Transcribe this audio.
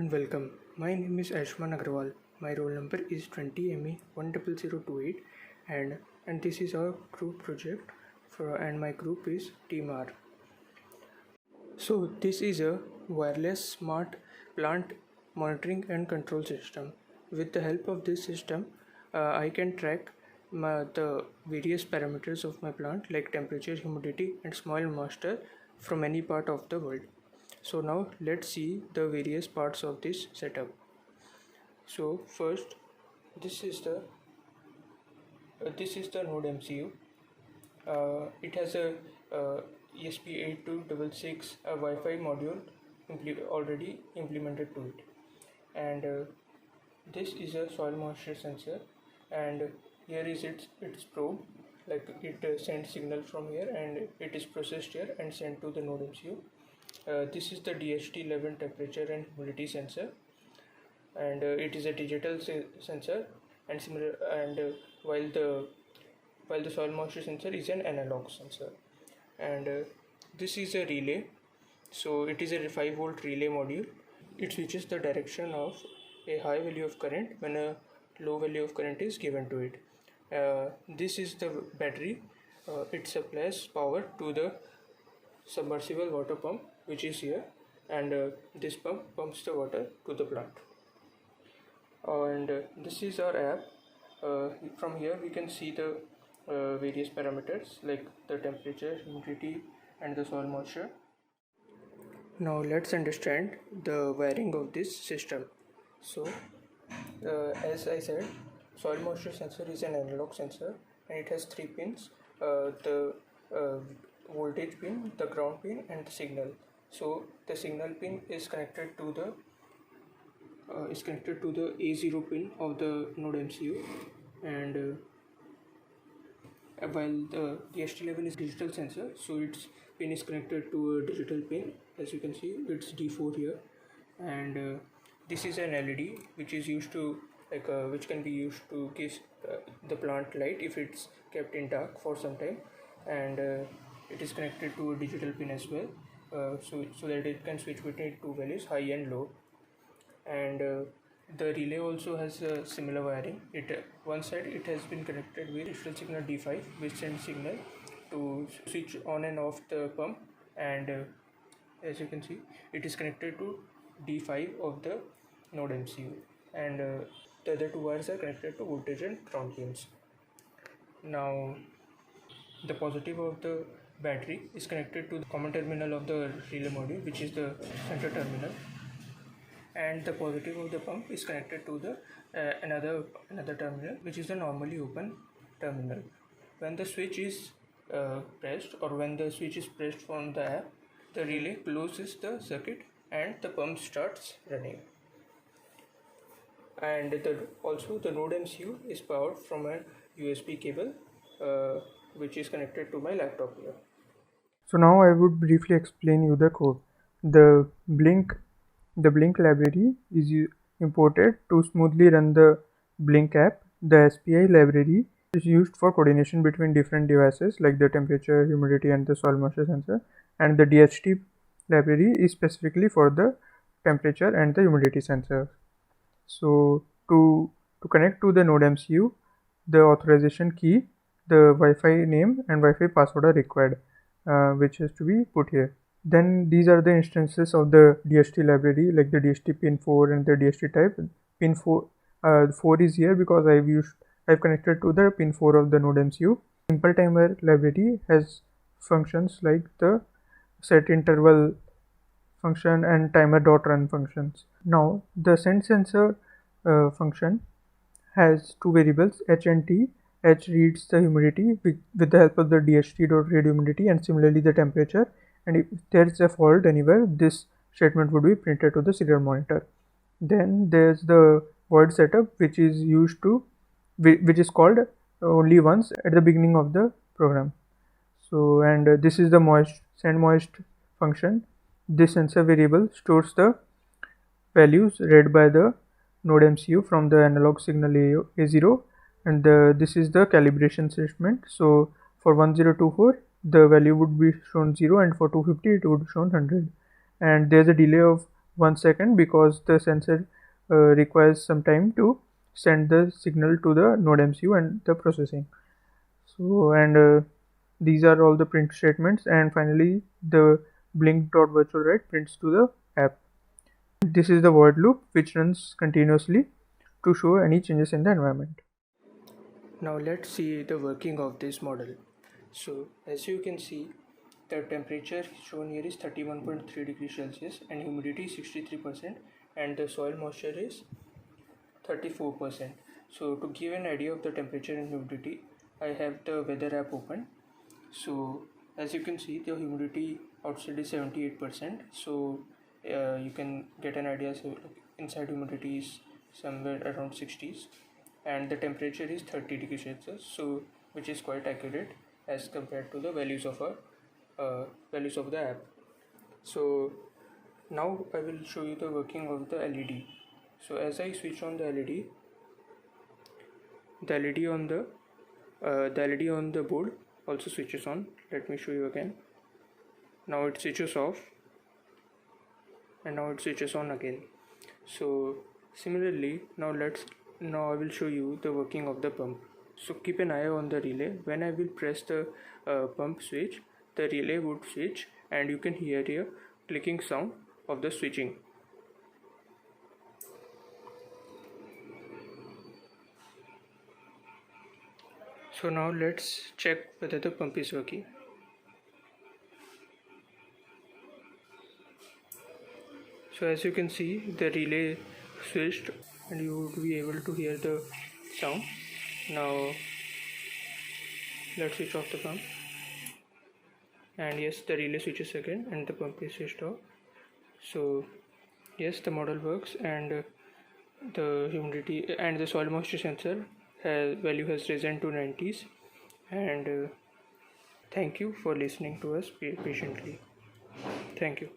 and welcome. My name is Ashman Agarwal. My roll number is 20ME10028 and this is our group project and my group is Team R. So this is a wireless smart plant monitoring and control system. With the help of this system, I can track the various parameters of my plant like temperature, humidity and small moisture from any part of the world. So now let's see the various parts of this setup. So first, this is the node MCU. It has a ESP8266 Wi-Fi module already implemented to it, and this is a soil moisture sensor, and here is its probe. Like it sends signal from here and it is processed here and sent to the node MCU. This is the DHT11 temperature and humidity sensor, and it is a digital sensor and similar. And while the soil moisture sensor is an analog sensor, and this is a relay. So it is a 5-volt relay module. It switches the direction of a high value of current when a low value of current is given to it. This is the battery. It supplies power to the submersible water pump, which is here, and this pump pumps the water to the plant. And this is our app. From here we can see the various parameters like the temperature, humidity and the soil moisture. Now let's understand the wiring of this system. So as I said, soil moisture sensor is an analog sensor and it has 3 pins, the voltage pin, the ground pin and the signal. So the signal pin is connected to the A0 pin of the node MCU, and while the DHT11 is digital sensor, so its pin is connected to a digital pin. As you can see, it's D4 here, and this is an LED which is used to which can be used to give the plant light if it's kept in dark for some time, and it is connected to a digital pin as well, so that it can switch between two values, high and low. And the relay also has a similar wiring. One side it has been connected with digital signal D5, which sends signal to switch on and off the pump, and as you can see, it is connected to D5 of the node MCU, and the other two wires are connected to voltage and ground pins. Now the positive of the battery is connected to the common terminal of the relay module, which is the center terminal, and the positive of the pump is connected to the another terminal, which is the normally open terminal. When the switch is pressed, or when the switch is pressed from the app, the relay closes the circuit and the pump starts running. And also the node MCU is powered from a USB cable which is connected to my laptop here. So now I would briefly explain you the code. The Blink library is imported to smoothly run the Blink app. The SPI library is used for coordination between different devices like the temperature, humidity and the soil moisture sensor, and the DHT library is specifically for the temperature and the humidity sensor. So to connect to the node MCU, the authorization key, the Wi-Fi name and Wi-Fi password are required, which has to be put here. Then these are the instances of the DHT library, like the DHT pin 4 and the DHT type. Pin 4 is here because I've connected to the pin 4 of the node MCU. Simple timer library has functions like the set interval function and timer.run functions. Now the send sensor function has two variables, h and t. H reads the humidity with the help of the DHT.read humidity, and similarly the temperature, and if there is a fault anywhere, this statement would be printed to the serial monitor. Then there's the void setup, which is called only once at the beginning of the program. So, and this is the send moist function. This sensor variable stores the values read by the node MCU from the analog signal A0, and this is the calibration statement. So for 1024 the value would be shown 0, and for 250 it would shown 100, and there's a delay of 1 second because the sensor requires some time to send the signal to the node MCU and the processing. So, and these are all the print statements, and finally the blink.virtualWrite prints to the app. This is the void loop which runs continuously to show any changes in the environment. Now let's see the working of this model. So as you can see, the temperature shown here is 31.3 degrees Celsius and humidity is 63% and the soil moisture is 34%. So to give an idea of the temperature and humidity, I have the weather app open. So as you can see, the humidity outside is 78%. So you can get an idea. So inside humidity is somewhere around 60s and the temperature is 30 degrees Celsius, so which is quite accurate as compared to the values of the app. So now I will show you the working of the LED. So as I switch on the LED, the LED on the board also switches on. Let me show you again. Now it switches off and now it switches on again. So similarly, now I will show you the working of the pump. So keep an eye on the relay. When I will press the pump switch, the relay would switch and you can hear a clicking sound of the switching. So now let's check whether the pump is working. So as you can see, the relay switched and you would be able to hear the sound. Now let's switch off the pump, and yes, the relay switches again and the pump is switched off. So yes, the model works, and the humidity and the soil moisture sensor value has risen to 90s. And thank you for listening to us patiently. Thank you.